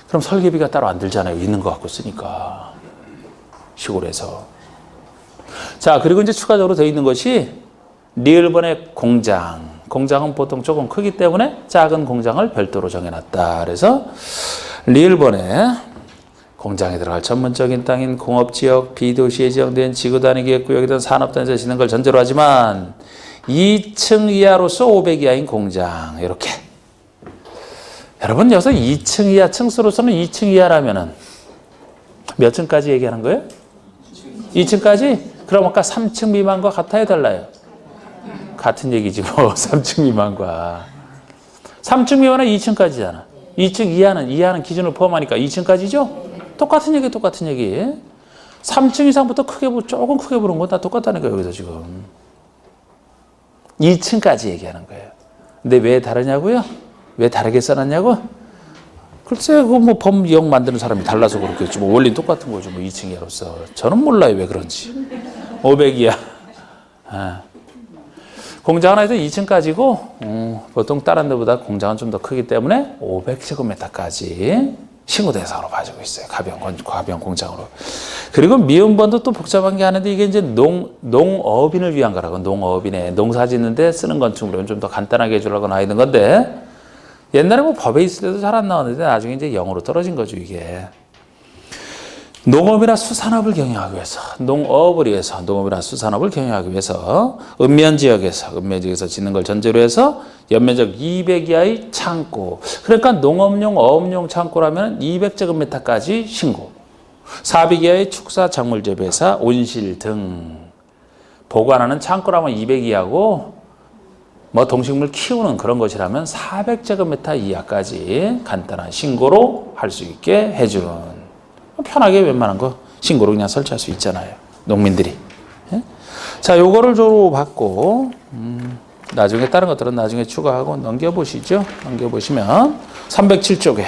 그럼 설계비가 따로 안 들잖아요. 있는 거 갖고 쓰니까. 시골에서. 자, 그리고 이제 추가적으로 더 있는 것이 리을번의 공장. 공장은 보통 조금 크기 때문에 작은 공장을 별도로 정해놨다. 그래서 리을번에 공장에 들어갈 전문적인 땅인 공업지역, 비도시에 지정된 지구단위기의 구역이든 산업단지에서 짓는 걸 전제로 하지만 2층 이하로서 500 이하인 공장. 이렇게. 여러분, 여기서 2층 이하, 층수로서는 2층 이하라면은 몇 층까지 얘기하는 거예요? 2층까지? 그럼 아까 3층 미만과 같아요, 달라요? 같은 얘기지 뭐. 3층 미만과. 3층 미만은 2층까지잖아. 2층 이하는 기준을 포함하니까 2층까지죠? 똑같은 얘기. 3층 이상부터 조금 크게 부른 건 다 똑같다니까, 여기서 지금. 2층까지 얘기하는 거예요. 근데 왜 다르냐고요? 왜 다르게 써놨냐고? 글쎄, 그거 뭐 범영 만드는 사람이 달라서 그렇겠지. 뭐 원리는 똑같은 거죠. 뭐 2층 이하로서. 저는 몰라요, 왜 그런지. 500 이하. 공장 하나에서 2층까지고, 보통 다른 데보다 공장은 좀 더 크기 때문에 500제곱미터까지 신고 대상으로 봐주고 있어요. 가변 공장으로. 그리고 미음번도 또 복잡한 게 하는데 이게 이제 농업인을 위한 거라고. 농업인의 농사 짓는데 쓰는 건축물은 좀 더 간단하게 해주려고 나와 있는 건데 옛날에 뭐 법에 있을 때도 잘 안 나왔는데 나중에 이제 0으로 떨어진 거죠, 이게. 농업이나 수산업을 경영하기 위해서, 농업이나 수산업을 경영하기 위해서 읍면지역에서 짓는 걸 전제로 해서 연면적 200 이하의 창고. 그러니까 농업용, 어업용 창고라면 200제곱미터까지 신고. 400 이하의 축사, 작물 재배사, 온실 등 보관하는 창고라면 200 이하고 뭐 동식물 키우는 그런 것이라면 400제곱미터 이하까지 간단한 신고로 할 수 있게 해주는. 편하게 웬만한 거 신고로 그냥 설치할 수 있잖아요, 농민들이. 예? 자, 요거를 주로 받고 나중에 다른 것들은 나중에 추가하고 넘겨보시죠. 넘겨보시면 307쪽에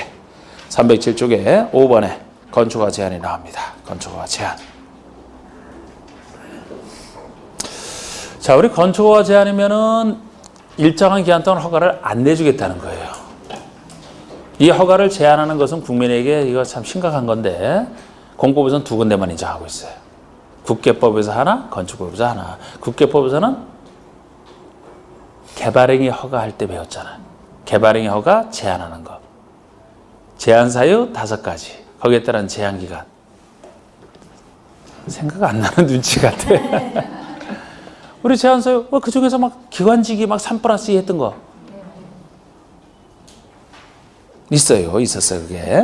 5번에 건축허가 제한이 나옵니다. 건축허가 제한. 자, 우리 건축허가 제한이면은 일정한 기간 동안 허가를 안 내주겠다는 거예요. 이 허가를 제한하는 것은 국민에게 이거 참 심각한 건데 공법에서는 두 군데만 인정하고 있어요. 국계법에서 하나, 건축법에서 하나. 국계법에서는 개발행위 허가할 때 배웠잖아요. 개발행위 허가 제한하는 거. 제한 사유 5가지. 거기에 따른 제한 기간. 생각 안 나는 눈치 같아. 우리 제한 사유 그 중에서 막 기관지기 막 3+2 했던 거. 있었어요, 그게.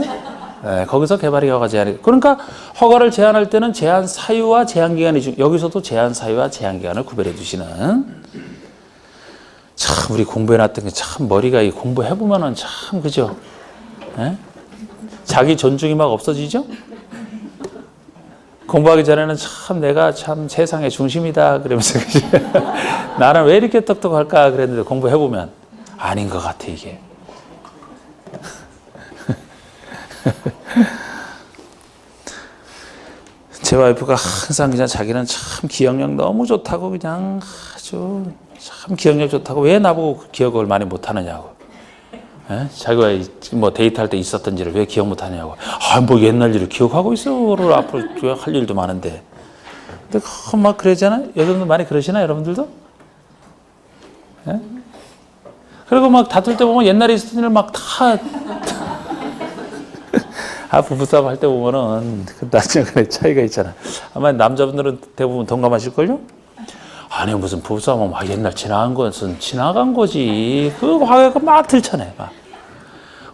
네, 거기서 개발이 허가 제한이. 그러니까 허가를 제한할 때는 제한 사유와 제한 기간이 여기서도 제한 사유와 제한 기간을 구별해 두시는. 참 우리 공부해놨던 게 참 머리가 이 공부해보면은 참 그죠? 네? 자기 존중이 막 없어지죠? 공부하기 전에는 참 내가 참 세상의 중심이다 그러면서 나는 왜 이렇게 똑똑할까 그랬는데 공부해보면 아닌 것 같아 이게. 제 와이프가 항상 그냥 자기는 참 기억력 너무 좋다고 그냥 아주 참 기억력 좋다고 왜 나보고 기억을 많이 못하느냐고. 에? 자기가 뭐 데이트할 때 있었던 일을 왜 기억 못하냐고. 뭐 옛날 일을 기억하고 있어를 앞으로 할 일도 많은데. 근데 막 그러잖아요. 여러분들 많이 그러시나 여러분들도? 에? 그리고 막 다툴 때 보면 옛날에 있었던 일을 막 다 부부싸움 할 때 보면은 나중에 차이가 있잖아. 아마 남자분들은 대부분 동감하실걸요? 아니 무슨 부부싸움은 막 옛날 지나간 것은 지나간 거지. 그 화해가 막 들춰내. 막.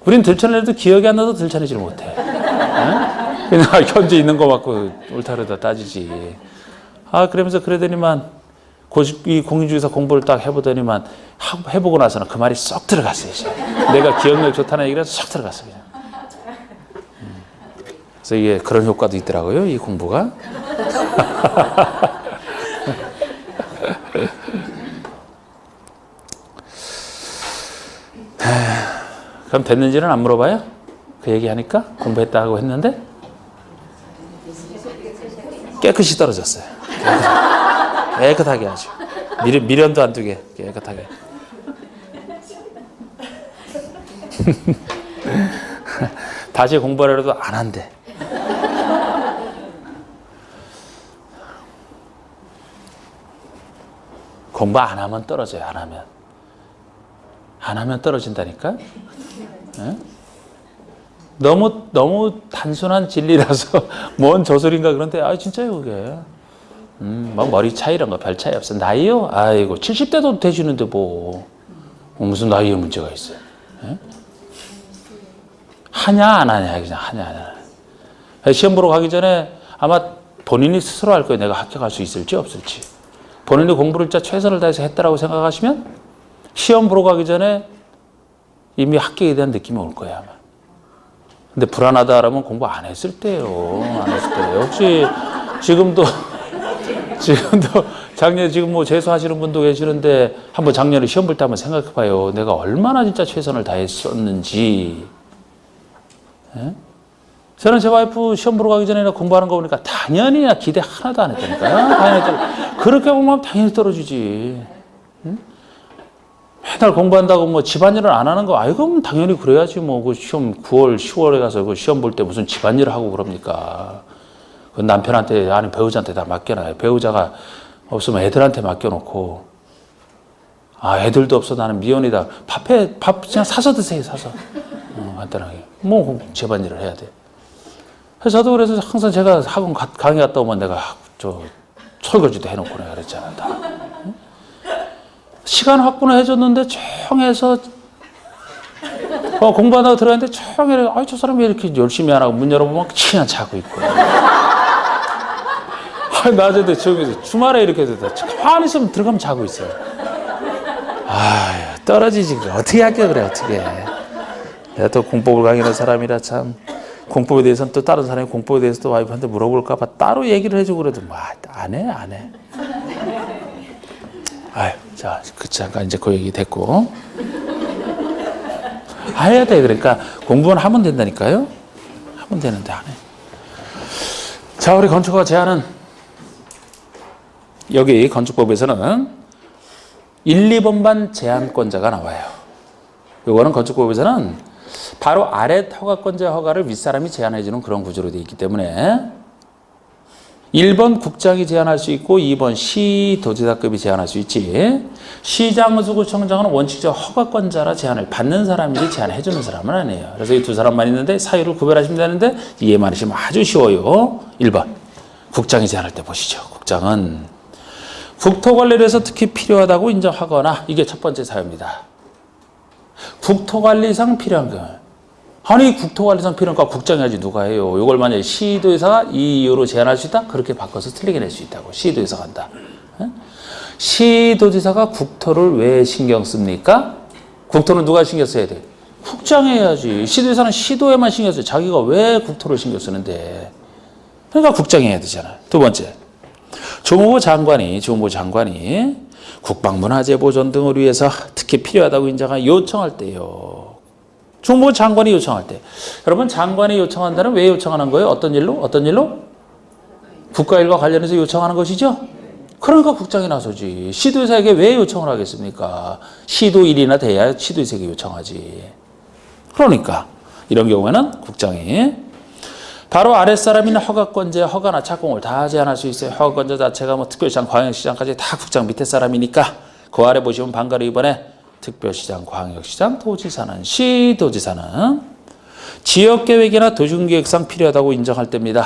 우린 들춰내도 기억이 안 나도 들춰내지를 못해. 에? 그냥 현재 있는 거 갖고 옳다르다 따지지. 그러면서 그러더니만 이 공인중개사 공부를 딱 해보더니만 해보고 나서는 그 말이 쏙 들어갔어요. 이제. 내가 기억력 좋다는 얘기가 쏙 들어갔어요. 그냥. 그래서 이게 그런 효과도 있더라고요, 이 공부가. 그럼 됐는지는 안 물어봐요? 그 얘기하니까 공부했다고 했는데 깨끗이 떨어졌어요. 깨끗하게 아주 미련도 안 두게 깨끗하게. 다시 공부하려도 안 한대. 공부 안 하면 떨어져요. 안 하면 떨어진다니까. 네? 너무 단순한 진리라서 뭔 저술인가 그런데 진짜요 그게. 뭐 머리 차이 이런 거 별 차이 없어. 나이요? 아이고 70대도 되시는데 뭐 무슨 나이에 문제가 있어요. 네? 하냐 안 하냐 그냥 하냐 안 하냐. 시험 보러 가기 전에 아마 본인이 스스로 알 거예요. 내가 합격할 수 있을지 없을지. 본인이 공부를 진짜 최선을 다해서 했다라고 생각하시면 시험 보러 가기 전에 이미 합격에 대한 느낌이 올 거야 아마. 근데 불안하다라면 공부 안 했을 때요. 안 했을 때요. 혹시 지금도 작년에 지금 뭐 재수하시는 분도 계시는데 한번 작년에 시험 볼 때 한번 생각해 봐요. 내가 얼마나 진짜 최선을 다했었는지. 예? 저는 제 와이프 시험 보러 가기 전에 공부하는 거 보니까 당연히 기대 하나도 안 했다니까요. 당연히 그렇게 보면 당연히 떨어지지. 응? 맨날 공부한다고 뭐 집안일을 안 하는 거, 그럼 당연히 그래야지 뭐 그 시험 9월, 10월에 가서 그 시험 볼 때 무슨 집안일을 하고 그럽니까? 그 남편한테, 아니 배우자한테 다 맡겨놔요. 배우자가 없으면 애들한테 맡겨놓고, 애들도 없어 나는 미혼이다. 밥 그냥 사서 드세요, 사서. 간단하게. 뭐 집안일을 해야 돼. 그래서 저도 그래서 항상 제가 학원 강의 갔다 오면 내가 설거지도 해놓고 내가 그랬잖아. 다. 시간 확보는 해줬는데 조용해서 공부하다가 들어갔는데 조용해. 저 사람이 왜 이렇게 열심히 안 하고 문 열어보면 그냥 자고 있고. 낮에도 조용해서 주말에 이렇게 됐다. 가만히 있으면 들어가면 자고 있어요. 떨어지지. 어떻게 합격을 해, 어떻게. 내가 또 공법을 강의하는 사람이라 참 공법에 대해서는 또 다른 사람이 공법에 대해서 또 와이프한테 물어볼까 봐 따로 얘기를 해주고 그래도 안 해. 자, 잠깐 이제 그 얘기 됐고. 해야 돼. 그러니까 공부는 하면 된다니까요. 하면 되는데 안 해. 자, 우리 건축가 제안은 여기 건축법에서는 1, 2번만 제한권자가 나와요. 요거는 건축법에서는 바로 아래 허가권자 허가를 윗사람이 제한해주는 그런 구조로 되어 있기 때문에 1번 국장이 제한할 수 있고 2번 시도지사급이 제한할 수 있지. 시장수구청장은 원칙적 허가권자라 제한을 받는 사람이지 제한해주는 사람은 아니에요. 그래서 이 두 사람만 있는데 사유를 구별하시면 되는데 이해만 하시면 아주 쉬워요. 1번 국장이 제한할 때 보시죠. 국장은 국토관리를 해서 특히 필요하다고 인정하거나, 이게 첫 번째 사유입니다. 국토관리상 필요한 거. 국토관리상 필요한 거 국장이 하지 누가 해요. 이걸 만약에 시도의사가 이 이유로 제한할 수 있다? 그렇게 바꿔서 틀리게 낼 수 있다고. 시도의사가 한다. 시도지사가 국토를 왜 신경 씁니까? 국토는 누가 신경 써야 돼? 국장이 해야지. 시도의사는 시도에만 신경 써요. 자기가 왜 국토를 신경 쓰는데. 그러니까 국장이 해야 되잖아요. 두 번째. 주무부 장관이 국방문화재 보존 등을 위해서 특히 필요하다고 인정한 요청할 때요. 주무부 장관이 요청할 때. 여러분, 장관이 요청한다는 왜 요청하는 거예요? 어떤 일로? 국가일과 관련해서 요청하는 것이죠? 그러니까 국장이 나서지. 시도의사에게 왜 요청을 하겠습니까? 시도일이나 돼야 시도의사에게 요청하지. 그러니까 이런 경우에는 국장이 바로 아랫사람이나 허가권자, 허가나 착공을 다 제한할 수 있어요. 허가권자 자체가 뭐 특별시장, 광역시장까지 다 국장 밑에 사람이니까 그 아래 보시면 방가로 이번에 특별시장, 광역시장, 도지사는, 시도지사는 지역계획이나 도시군계획상 필요하다고 인정할 때입니다.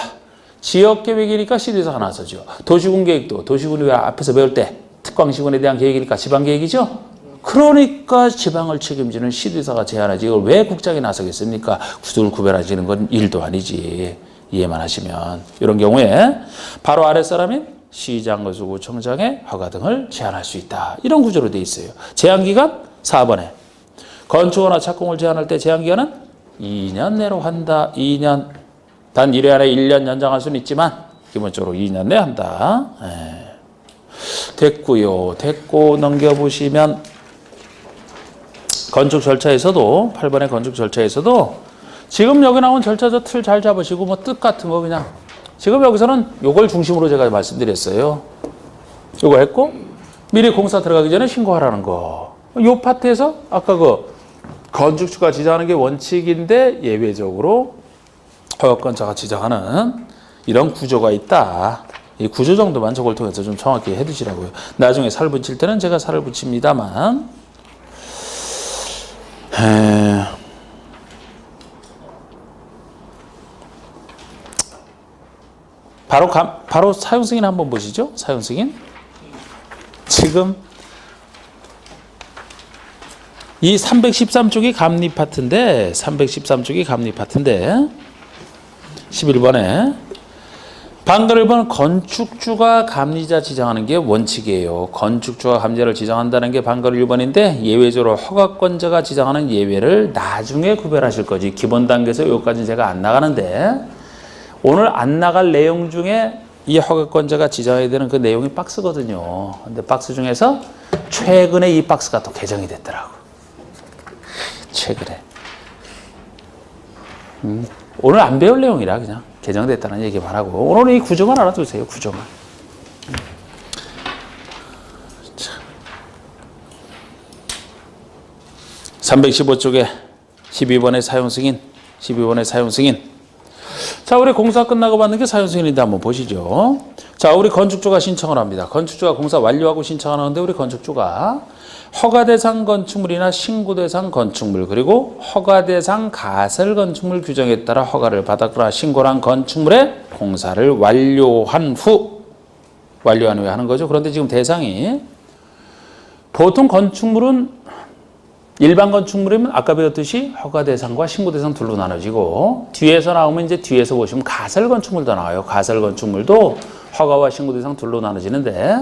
지역계획이니까 시도지사가 나서죠. 도시군계획도 도시군이 앞에서 배울 때 특광시군에 대한 계획이니까 지방계획이죠. 그러니까 지방을 책임지는 시도지사가 제한하지. 이걸 왜 국장이 나서겠습니까? 구조를 구별하시는 건 일도 아니지. 이해만 하시면. 이런 경우에 바로 아랫사람인 시장거주구청장의 허가 등을 제한할 수 있다. 이런 구조로 되어 있어요. 제한기간 4번에 건축허나 착공을 제한할 때 제한기간은 2년 내로 한다. 2년. 단 1회 안에 1년 연장할 수는 있지만 기본적으로 2년 내에 한다. 됐고요. 됐고 넘겨보시면 건축 절차에서도 8번의 건축 절차에서도 지금 여기 나온 절차적 틀 잘 잡으시고 뭐 뜻 같은 거 그냥 지금 여기서는 요걸 중심으로 제가 말씀드렸어요. 요거 했고 미리 공사 들어가기 전에 신고하라는 거. 요 파트에서 아까 그 건축주가 지정하는 게 원칙인데 예외적으로 허가권자가 지정하는 이런 구조가 있다. 이 구조 정도만 저걸 통해서 좀 정확히 해두시라고요. 나중에 살 붙일 때는 제가 살을 붙입니다만. 바로 사용승인 한번 보시죠. 사용승인. 지금 이 313쪽이 감리 파트인데 11번에 방금 1번 건축주가 감리자 지정하는 게 원칙이에요. 건축주가 감리자를 지정한다는 게 방금 1번인데 예외적으로 허가권자가 지정하는 예외를 나중에 구별하실 거지. 기본 단계에서 여기까지는 제가 안 나가는데 오늘 안 나갈 내용 중에 이 허가권자가 지정해야 되는 그 내용이 박스거든요. 근데 박스 중에서 최근에 이 박스가 또 개정이 됐더라고. 최근에. 오늘 안 배울 내용이라 그냥 개정됐다는 얘기만 하고 오늘은 이 구조만 알아두세요. 구조만. 자. 315쪽에 12번의 사용승인 12번의 사용승인. 자, 우리 공사 끝나고 받는 게 사용승인인데 한번 보시죠. 자, 우리 건축주가 신청을 합니다. 건축주가 공사 완료하고 신청하는데 우리 건축주가 허가대상 건축물이나 신고대상 건축물 그리고 허가대상 가설 건축물 규정에 따라 허가를 받았거나 신고를 한 건축물의 공사를 완료한 후에 하는 거죠. 그런데 지금 대상이 보통 건축물은 일반 건축물이면 아까 배웠듯이 허가대상과 신고대상 둘로 나눠지고 뒤에서 나오면 이제 뒤에서 보시면 가설 건축물도 나와요. 가설 건축물도 허가와 신고대상 둘로 나눠지는데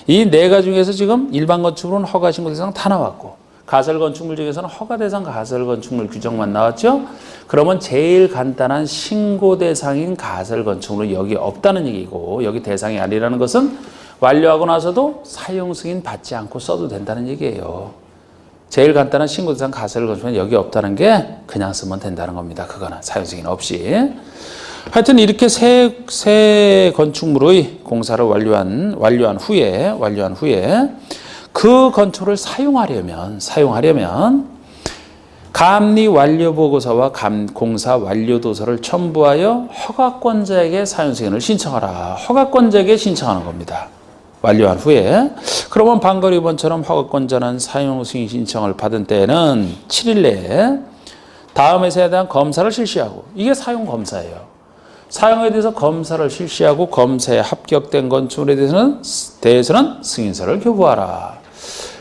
이 네 가지 중에서 지금 일반 건축물은 허가, 신고대상 다 나왔고 가설 건축물 중에서는 허가대상, 가설 건축물 규정만 나왔죠. 그러면 제일 간단한 신고대상인 가설 건축물은 여기 없다는 얘기고 여기 대상이 아니라는 것은 완료하고 나서도 사용승인 받지 않고 써도 된다는 얘기예요. 제일 간단한 신고대상 가설 건축물은 여기 없다는 게 그냥 쓰면 된다는 겁니다. 그거는 사용승인 없이. 하여튼 이렇게 새 건축물의 공사를 완료한 후에 그 건축을 사용하려면 감리 완료 보고서와 공사 완료 도서를 첨부하여 허가권자에게 사용승인을 신청하라. 허가권자에게 신청하는 겁니다. 완료한 후에. 그러면 방금 2번처럼 허가권자는 사용승인 신청을 받은 때에는 7일 내에 다음 회사에 대한 검사를 실시하고 이게 사용검사예요. 사용에 대해서 검사를 실시하고 검사에 합격된 건축물에 대해서는 승인서를 교부하라.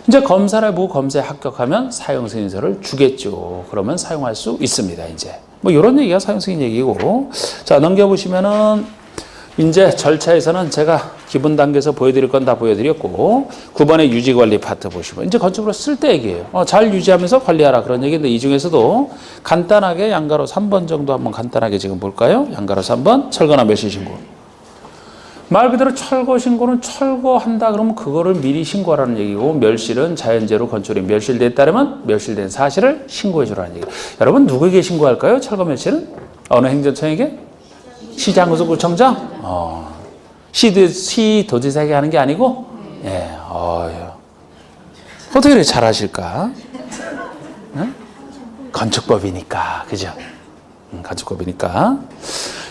이제 검사를 보고 검사에 합격하면 사용 승인서를 주겠죠. 그러면 사용할 수 있습니다. 이제 뭐 이런 얘기가 사용 승인 얘기고. 자, 넘겨보시면은 이제 절차에서는 제가 기본 단계에서 보여드릴 건 다 보여드렸고 9번의 유지관리 파트 보시면 이제 건축으로 쓸 때 얘기예요. 잘 유지하면서 관리하라 그런 얘기인데 이 중에서도 간단하게 양가로 3번 정도 한번 간단하게 지금 볼까요? 양가로 3번 철거나 멸실 신고. 말 그대로 철거 신고는 철거한다 그러면 그거를 미리 신고하라는 얘기고 멸실은 자연재해로 건축이 멸실됐다면 멸실된 사실을 신고해 주라는 얘기. 여러분 누구에게 신고할까요? 철거 멸실은? 어느 행정청에게? 시장구청장? 시도지사에게 하는 게 아니고? 예, 어떻게 이렇게 잘하실까? 네? 건축법이니까, 그죠? 건축법이니까.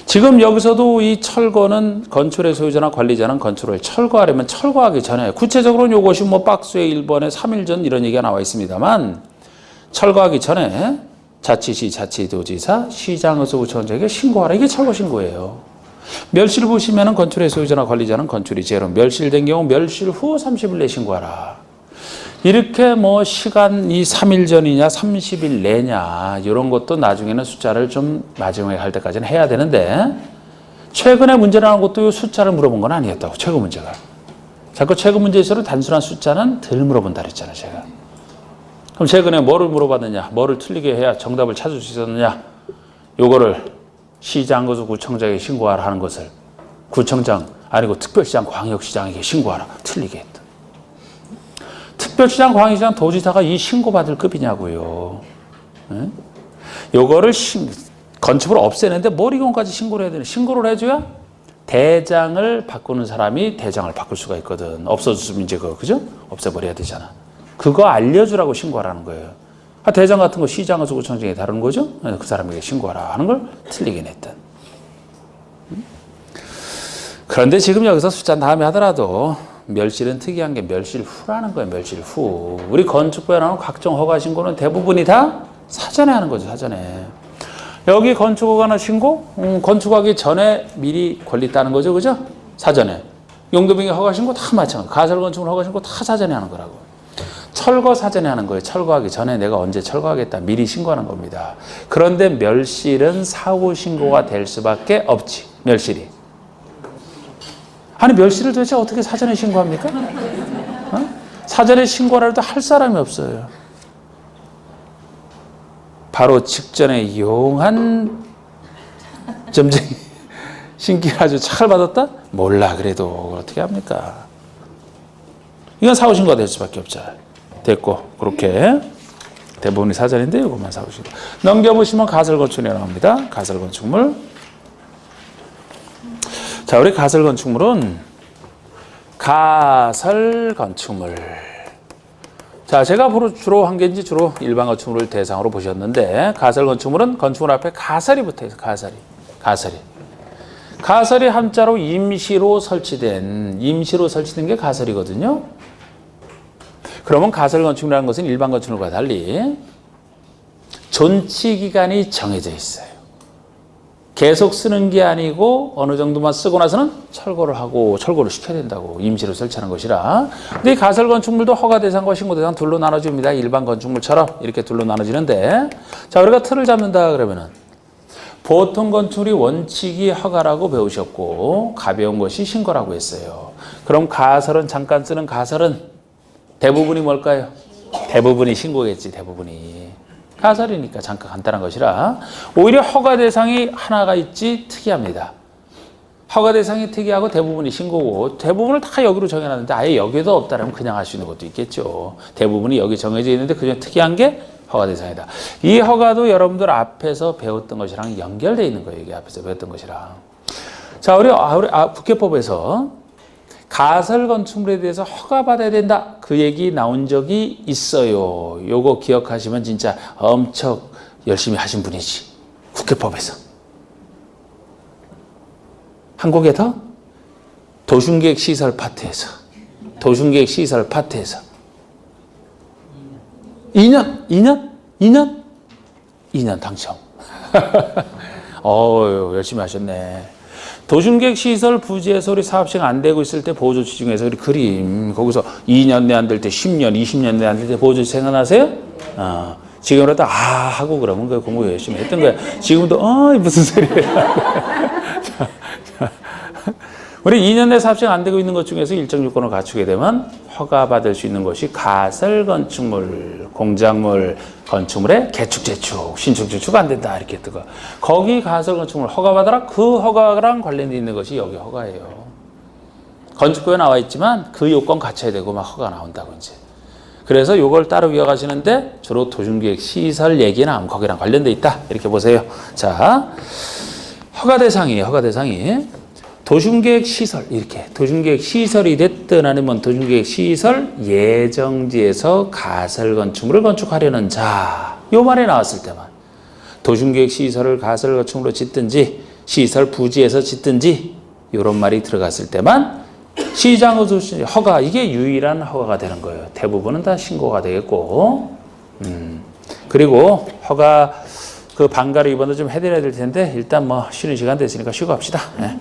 지금 여기서도 이 철거는 건축의 소유자나 관리자는 건축을 철거하려면 철거하기 전에 구체적으로는 이것이 뭐 박스에 1번에 3일 전 이런 얘기가 나와 있습니다만 철거하기 전에 자치시, 자치도지사, 시장구청장에게 신고하라. 이게 철거 신고예요. 멸실 보시면은 건축의 소유자나 관리자는 건축이 제로 멸실된 경우 멸실 후 30일 내에 신고하라. 이렇게 뭐 시간이 3일 전이냐 30일 내냐 이런 것도 나중에는 숫자를 좀 마지막에 할 때까지는 해야 되는데 최근에 문제 나온 것도 이 숫자를 물어본 건 아니었다고. 최근 문제가. 자꾸 최근 문제에서는 단순한 숫자는 덜 물어본다 그랬잖아요. 제가. 그럼 최근에 뭐를 물어봤느냐, 뭐를 틀리게 해야 정답을 찾을 수 있었느냐, 요거를 시장구청장에게 신고하라 하는 것을 구청장 아니고 특별시장 광역시장에게 신고하라. 틀리게 했다. 특별시장 광역시장 도지사가 이 신고받을 급이냐고요. 네? 요거를 건축을 없애는데 뭘 이건까지 신고를 해야 되나? 신고를 해줘야 대장을 바꾸는 사람이 대장을 바꿀 수가 있거든. 없어졌으면 이제 그죠? 없애버려야 되잖아. 그거 알려주라고 신고하라는 거예요. 대장 같은 거 시장에서 구청장에 다루는 거죠? 그 사람에게 신고하라 하는 걸 틀리긴 했던. 그런데 지금 여기서 숫자 다음에 하더라도 멸실은 특이한 게 멸실 후라는 거예요. 멸실 후. 우리 건축부에 나오는 각종 허가 신고는 대부분이 다 사전에 하는 거죠. 사전에. 여기 건축허가나 신고? 건축하기 전에 미리 권리 따는 거죠. 그죠? 사전에. 용도병의 허가 신고 다 마찬가지. 가설 건축물 허가 신고 다 사전에 하는 거라고. 철거 사전에 하는 거예요. 철거하기 전에 내가 언제 철거하겠다 미리 신고하는 겁니다. 그런데 멸실은 사후 신고가 될 수밖에 없지. 멸실이. 아니 멸실을 도대체 어떻게 사전에 신고합니까? 어? 사전에 신고라도 할 사람이 없어요. 바로 직전에 용한 점쟁이 신기를 아주 착을 받았다? 몰라 그래도 어떻게 합니까? 이건 사후신고가 될 수밖에 없죠. 됐고 그렇게 대부분이 사전인데 이것만 사후신고. 넘겨보시면 가설건축물이 나옵니다. 가설건축물. 자, 우리 가설건축물은 가설건축물. 자, 제가 주로 한 게 이제 주로 일반 건축물을 대상으로 보셨는데 가설건축물은 건축물 앞에 가설이 붙어 있어요. 가설이 한자로 임시로 설치된 게 가설이거든요. 그러면 가설건축물이라는 것은 일반 건축물과 달리 존치기간이 정해져 있어요. 계속 쓰는 게 아니고 어느 정도만 쓰고 나서는 철거를 시켜야 된다고 임시로 설치하는 것이라. 근데 이 가설건축물도 허가 대상과 신고 대상 둘로 나눠집니다. 일반 건축물처럼 이렇게 둘로 나눠지는데, 자, 우리가 틀을 잡는다 그러면은 보통 건축물이 원칙이 허가라고 배우셨고 가벼운 것이 신고라고 했어요. 그럼 가설은 잠깐 쓰는 가설은 대부분이 뭘까요? 대부분이 신고겠지. 대부분이. 가설이니까 잠깐 간단한 것이라. 오히려 허가 대상이 하나가 있지 특이합니다. 허가 대상이 특이하고 대부분이 신고고 대부분을 다 여기로 정해놨는데 아예 여기도 없다면 그냥 할 수 있는 것도 있겠죠. 대부분이 여기 정해져 있는데 그중 특이한 게 허가 대상이다. 이 허가도 여러분들 앞에서 배웠던 것이랑 연결되어 있는 거예요. 이게 앞에서 배웠던 것이랑. 자, 우리 국회법에서 가설 건축물에 대해서 허가받아야 된다. 그 얘기 나온 적이 있어요. 요거 기억하시면 진짜 엄청 열심히 하신 분이지. 국회법에서. 한국에 더? 도심계획 시설 파트에서. 2년 당첨. 열심히 하셨네. 도심계획 시설 부지에서 우리 사업 시행 안 되고 있을 때 보호조치 중에서 우리 그림 거기서 2년 내 안 될 때 10년, 20년 내 안 될 때 보호조치 생각나세요? 지금이라도 하고 그러면 그 공부 열심히 했던 거야. 지금도 무슨 소리야. 우리 2년 내 사업 시행 안 되고 있는 것 중에서 일정 요건을 갖추게 되면 허가받을 수 있는 것이 가설 건축물, 공작물, 건축물의 개축, 재축, 신축, 재축 안 된다 이렇게 뜨고 거기 가설 건축물 허가받아라. 그 허가랑 관련돼 있는 것이 여기 허가예요. 건축부에 나와 있지만 그 요건 갖춰야 되고 막 허가 나온다고 이제. 그래서 요걸 따로 이어가시는데 주로 도심계획 시설 얘기나 거기랑 관련돼 있다 이렇게 보세요. 자, 허가 대상이 도심계획 시설 이렇게 도심계획 시설이 됐든 아니면 도심계획 시설 예정지에서 가설 건축물을 건축하려는 자, 요 말이 나왔을 때만 도심계획 시설을 가설 건축물로 짓든지 시설 부지에서 짓든지 이런 말이 들어갔을 때만 시장 허가 이게 유일한 허가가 되는 거예요. 대부분은 다 신고가 되겠고 그리고 허가 그 반가를 이번에 좀 해드려야 될 텐데 일단 뭐 쉬는 시간 됐으니까 쉬고 합시다. 네.